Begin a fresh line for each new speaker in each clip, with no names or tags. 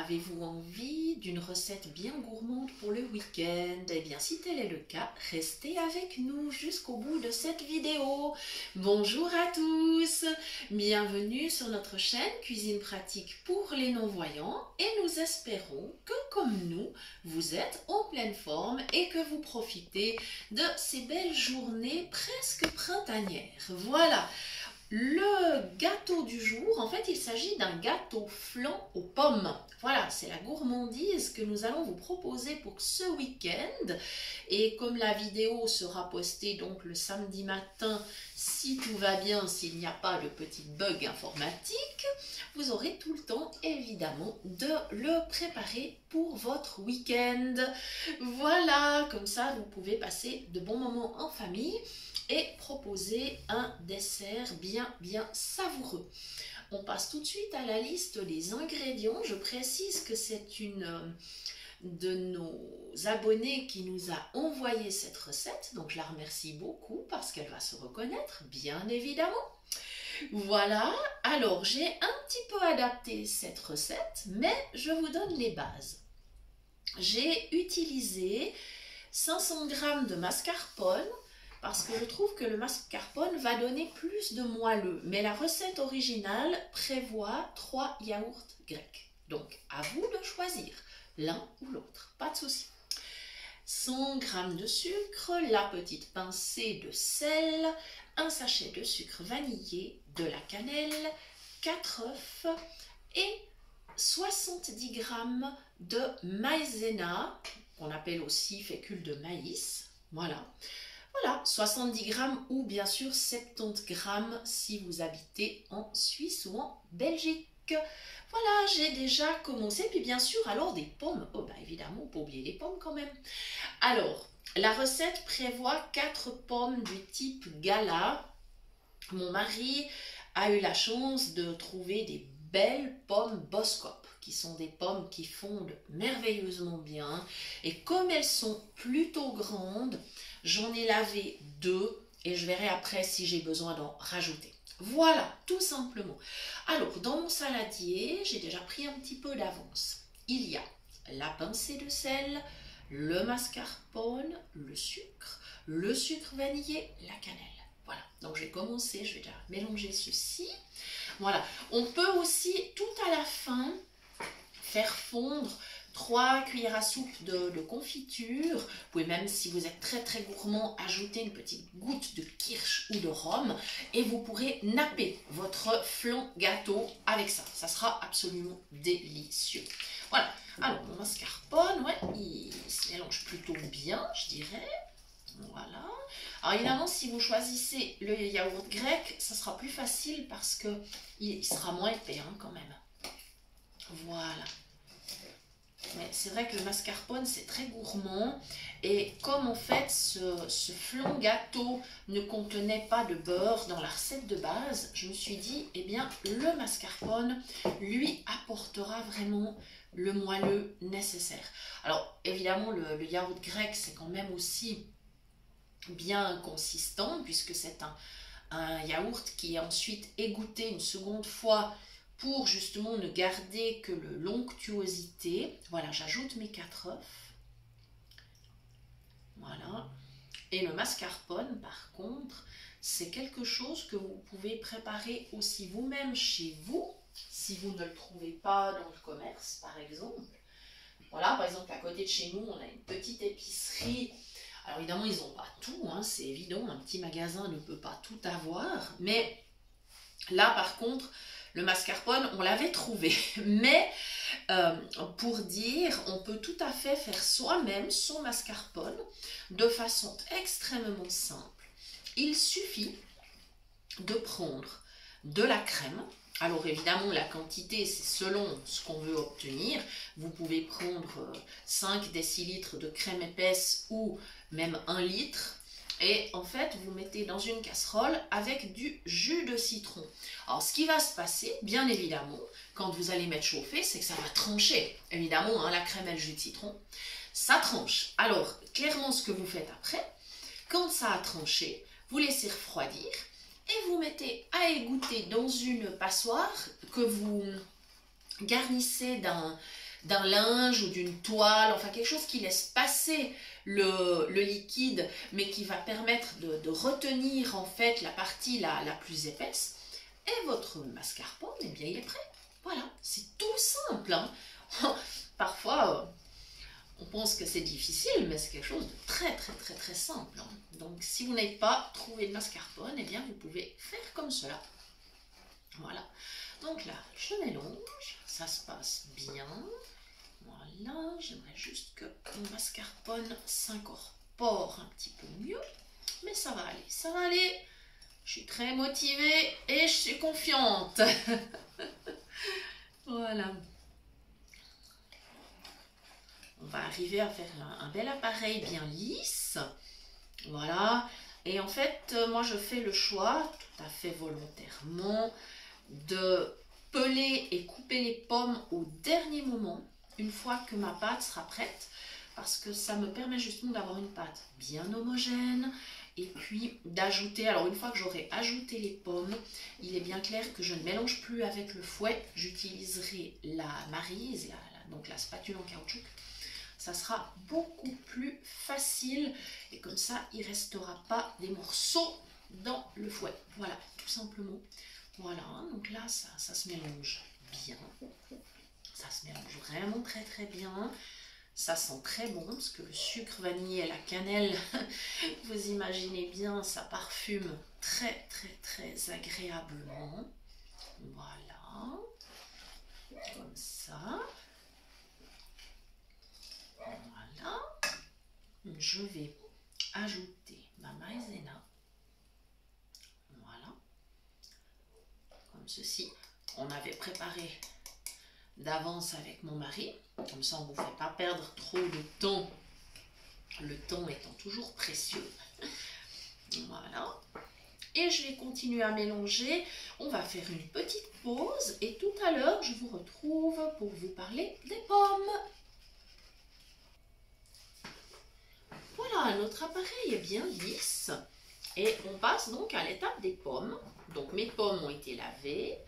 Avez-vous envie d'une recette bien gourmande pour le week-end? Eh bien, si tel est le cas, restez avec nous jusqu'au bout de cette vidéo. Bonjour à tous, bienvenue sur notre chaîne Cuisine pratique pour les non-voyants et nous espérons que, comme nous, vous êtes en pleine forme et que vous profitez de ces belles journées presque printanières. Voilà. Le gâteau du jour, en fait, il s'agit d'un gâteau flan aux pommes. Voilà, c'est la gourmandise que nous allons vous proposer pour ce week-end. Et comme la vidéo sera postée donc le samedi matin, si tout va bien, s'il n'y a pas de petit bug informatique, vous aurez tout le temps, évidemment, de le préparer pour votre week-end. Voilà, comme ça, vous pouvez passer de bons moments en famille et proposer un dessert bien savoureux. On passe tout de suite à la liste des ingrédients. Je précise que c'est une de nos abonnés qui nous a envoyé cette recette, donc je la remercie beaucoup parce qu'elle va se reconnaître, bien évidemment. Voilà, alors j'ai un petit peu adapté cette recette, mais je vous donne les bases. J'ai utilisé 500 g de mascarpone, parce que je trouve que le mascarpone va donner plus de moelleux. Mais la recette originale prévoit 3 yaourts grecs. Donc, à vous de choisir l'un ou l'autre, pas de souci. 100 g de sucre, la petite pincée de sel, un sachet de sucre vanillé, de la cannelle, 4 œufs et 70 g de maïzena, qu'on appelle aussi fécule de maïs. Voilà. Voilà, 70 g ou bien sûr 70 g si vous habitez en Suisse ou en Belgique. Voilà, j'ai déjà commencé. Puis bien sûr, alors des pommes. Oh bah évidemment, pas oublier les pommes quand même. Alors, la recette prévoit 4 pommes du type Gala. Mon mari a eu la chance de trouver des belles pommes Boskop, qui sont des pommes qui fondent merveilleusement bien. Et comme elles sont plutôt grandes, j'en ai lavé 2 et je verrai après si j'ai besoin d'en rajouter. Voilà, tout simplement. Alors, dans mon saladier, j'ai déjà pris un petit peu d'avance. Il y a la pincée de sel, le mascarpone, le sucre vanillé, la cannelle. Voilà, donc j'ai commencé, je vais déjà mélanger ceci. Voilà, on peut aussi tout à la fin faire fondre 3 cuillères à soupe de confiture. Vous pouvez même, si vous êtes très gourmand, ajouter une petite goutte de kirsch ou de rhum et vous pourrez napper votre flan gâteau avec ça. Ça sera absolument délicieux. Voilà, alors mon mascarpone, ouais, il se mélange plutôt bien, je dirais. Voilà. Alors évidemment, si vous choisissez le yaourt grec, ça sera plus facile parce que il sera moins épais hein, quand même. Voilà. Mais c'est vrai que le mascarpone, c'est très gourmand. Et comme en fait, ce flan gâteau ne contenait pas de beurre dans la recette de base, je me suis dit, eh bien, le mascarpone lui apportera vraiment le moelleux nécessaire. Alors, évidemment, le yaourt grec, c'est quand même aussi bien consistant, puisque c'est un yaourt qui est ensuite égoutté une seconde fois pour justement ne garder que l'onctuosité. Voilà, j'ajoute mes 4 œufs. Voilà. Et le mascarpone, par contre, c'est quelque chose que vous pouvez préparer aussi vous-même chez vous, si vous ne le trouvez pas dans le commerce, par exemple. Voilà, par exemple, à côté de chez nous, on a une petite épicerie. Alors évidemment, ils n'ont pas tout, hein, c'est évident, un petit magasin ne peut pas tout avoir. Mais là, par contre, le mascarpone, on l'avait trouvé, mais pour dire, on peut tout à fait faire soi-même son mascarpone de façon extrêmement simple. Il suffit de prendre de la crème. Alors évidemment, la quantité, c'est selon ce qu'on veut obtenir. Vous pouvez prendre 5 décilitres de crème épaisse ou même 1 litre. Et en fait, vous mettez dans une casserole avec du jus de citron. Alors, ce qui va se passer, bien évidemment, quand vous allez mettre chauffer, c'est que ça va trancher. Évidemment, hein, la crème et le jus de citron, ça tranche. Alors, clairement, ce que vous faites après, quand ça a tranché, vous laissez refroidir et vous mettez à égoutter dans une passoire que vous garnissez d'un linge ou d'une toile, enfin quelque chose qui laisse passer le liquide, mais qui va permettre de retenir en fait la partie la plus épaisse. Et votre mascarpone, eh bien, il est prêt. Voilà, c'est tout simple. Hein. Parfois, on pense que c'est difficile, mais c'est quelque chose de très simple. Hein. Donc, si vous n'avez pas trouvé le mascarpone, eh bien, vous pouvez faire comme cela. Voilà. Donc là, je mélange, ça se passe bien. Voilà, j'aimerais juste que mon mascarpone s'incorpore un petit peu mieux. Mais ça va aller, ça va aller. Je suis très motivée et je suis confiante. Voilà. On va arriver à faire un bel appareil bien lisse. Voilà. Et en fait, moi je fais le choix, tout à fait volontairement, de peler et couper les pommes au dernier moment, une fois que ma pâte sera prête, parce que ça me permet justement d'avoir une pâte bien homogène, et puis d'ajouter, alors une fois que j'aurai ajouté les pommes, il est bien clair que je ne mélange plus avec le fouet, j'utiliserai la maryse, donc la spatule en caoutchouc. Ça sera beaucoup plus facile et comme ça il ne restera pas des morceaux dans le fouet. Voilà, tout simplement. Voilà, donc là ça se mélange bien. Ça se mélange vraiment très bien. Ça sent très bon parce que le sucre vanillé et la cannelle, vous imaginez bien, ça parfume très agréablement. Voilà, comme ça. Voilà, je vais ajouter ma maïzena. Voilà, comme ceci. On avait préparé d'avance avec mon mari, comme ça on ne vous fait pas perdre trop de temps, le temps étant toujours précieux. Voilà, et je vais continuer à mélanger. On va faire une petite pause et tout à l'heure je vous retrouve pour vous parler des pommes. Voilà, notre appareil est bien lisse et on passe donc à l'étape des pommes. Donc mes pommes ont été lavées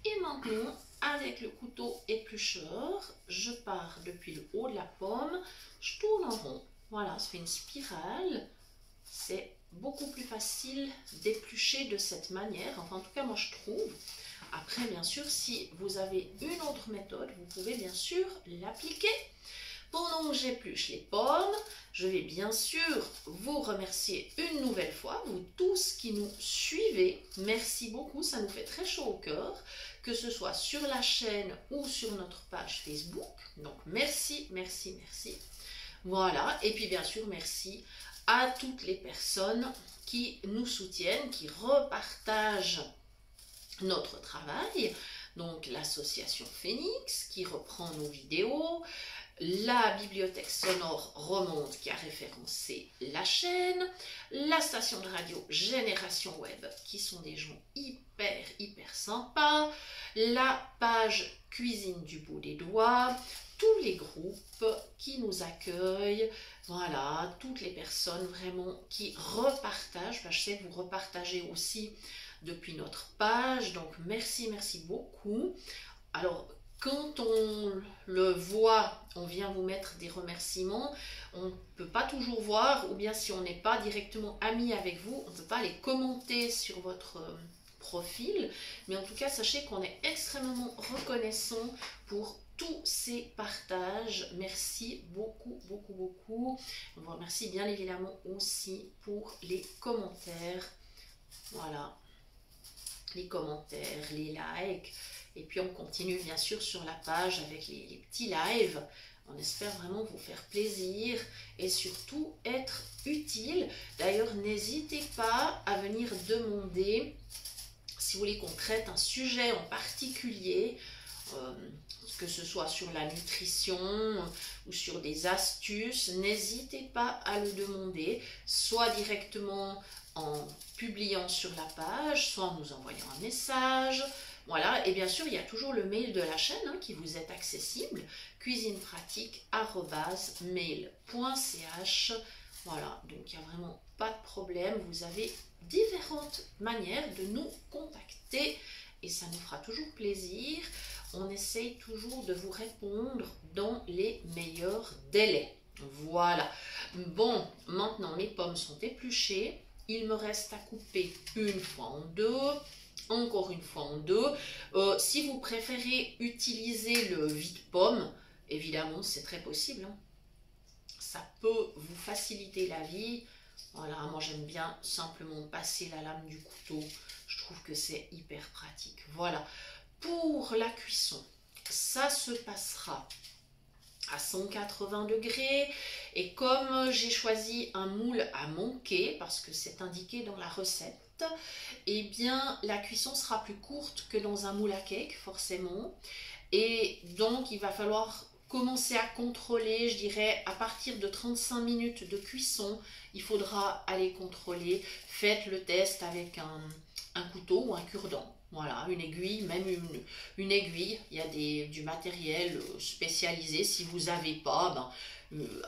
et maintenant avec le couteau éplucheur, je pars depuis le haut de la pomme, je tourne en rond. Voilà, ça fait une spirale. C'est beaucoup plus facile d'éplucher de cette manière. Enfin, en tout cas, moi, je trouve. Après, bien sûr, si vous avez une autre méthode, vous pouvez bien sûr l'appliquer. Pendant que j'épluche les pommes, je vais bien sûr vous remercier une nouvelle fois, vous tous qui nous suivez. Merci beaucoup, ça nous fait très chaud au cœur, que ce soit sur la chaîne ou sur notre page Facebook. Donc merci. Voilà, et puis bien sûr merci à toutes les personnes qui nous soutiennent, qui repartagent notre travail. Donc l'association Phoenix qui reprend nos vidéos, la bibliothèque sonore Romonde qui a référencé la chaîne, la station de radio Génération Web qui sont des gens hyper sympas, la page Cuisine du bout des doigts, tous les groupes qui nous accueillent, voilà, toutes les personnes vraiment qui repartagent. Je sais que vous repartagez aussi depuis notre page, donc merci beaucoup. Alors quand on le voit, on vient vous mettre des remerciements, on ne peut pas toujours voir, ou bien si on n'est pas directement ami avec vous, on ne peut pas les commenter sur votre profil, mais en tout cas sachez qu'on est extrêmement reconnaissant pour tous ces partages. Merci beaucoup. On vous remercie bien évidemment aussi pour les commentaires, voilà, les commentaires, les likes. Et puis on continue bien sûr sur la page avec les petits lives. On espère vraiment vous faire plaisir et surtout être utile. D'ailleurs, n'hésitez pas à venir demander si vous voulez qu'on traite un sujet en particulier, que ce soit sur la nutrition ou sur des astuces. N'hésitez pas à le demander, soit directement en publiant sur la page, soit en nous envoyant un message. Voilà, et bien sûr, il y a toujours le mail de la chaîne qui vous est accessible, cuisinepratique@mail.ch. Voilà, donc il n'y a vraiment pas de problème. Vous avez différentes manières de nous contacter et ça nous fera toujours plaisir. on essaye toujours de vous répondre dans les meilleurs délais. Voilà. Bon, maintenant mes pommes sont épluchées. Il me reste à couper une fois en deux, encore une fois en deux. Si vous préférez utiliser le vide-pomme, évidemment, c'est très possible, hein. Ça peut vous faciliter la vie. Voilà, moi j'aime bien simplement passer la lame du couteau. Je trouve que c'est hyper pratique. Voilà. Pour la cuisson, ça se passera à 180 degrés. Et comme j'ai choisi un moule à manquer, parce que c'est indiqué dans la recette, eh bien la cuisson sera plus courte que dans un moule à cake, forcément. Et donc il va falloir commencer à contrôler, je dirais, à partir de 35 minutes de cuisson, il faudra aller contrôler. Faites le test avec un couteau ou un cure-dent. Voilà, une aiguille, même une aiguille. Il y a du matériel spécialisé. Si vous n'avez pas,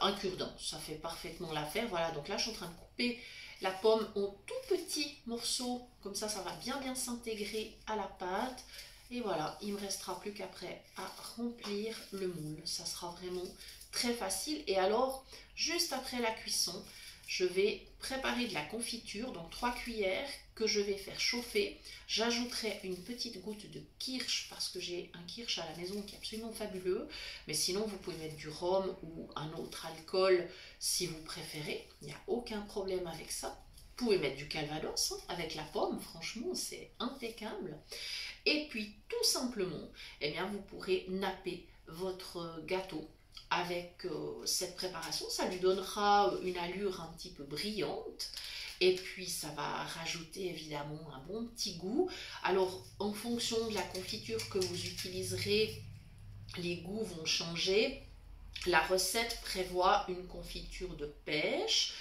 un cure-dent, ça fait parfaitement l'affaire. Voilà, donc là, je suis en train de couper la pomme en tout petits morceaux. Comme ça va bien s'intégrer à la pâte. Et voilà, il ne me restera plus qu'après à remplir le moule. Ça sera vraiment très facile. Et alors, juste après la cuisson, je vais préparer de la confiture, donc 3 cuillères que je vais faire chauffer. J'ajouterai une petite goutte de kirsch parce que j'ai un kirsch à la maison qui est absolument fabuleux. Mais sinon, vous pouvez mettre du rhum ou un autre alcool si vous préférez. Il n'y a aucun problème avec ça. Vous pouvez mettre du calvados avec la pomme, franchement, c'est impeccable. Et puis, tout simplement, eh bien, vous pourrez napper votre gâteau avec cette préparation. Ça lui donnera une allure un petit peu brillante. Et puis, ça va rajouter évidemment un bon petit goût. Alors, en fonction de la confiture que vous utiliserez, les goûts vont changer. La recette prévoit une confiture de pêche.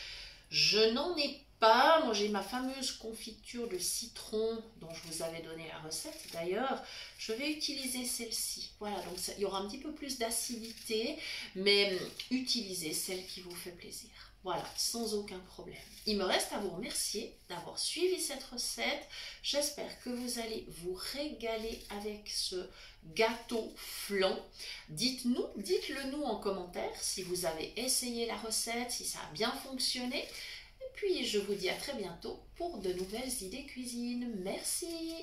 Je n'en ai pas. Moi, j'ai ma fameuse confiture de citron dont je vous avais donné la recette. D'ailleurs, je vais utiliser celle-ci. Voilà, donc il y aura un petit peu plus d'acidité, mais utilisez celle qui vous fait plaisir. Voilà, sans aucun problème. Il me reste à vous remercier d'avoir suivi cette recette. J'espère que vous allez vous régaler avec ce gâteau flan. Dites-le nous en commentaire si vous avez essayé la recette, si ça a bien fonctionné. Et puis je vous dis à très bientôt pour de nouvelles idées cuisine. Merci!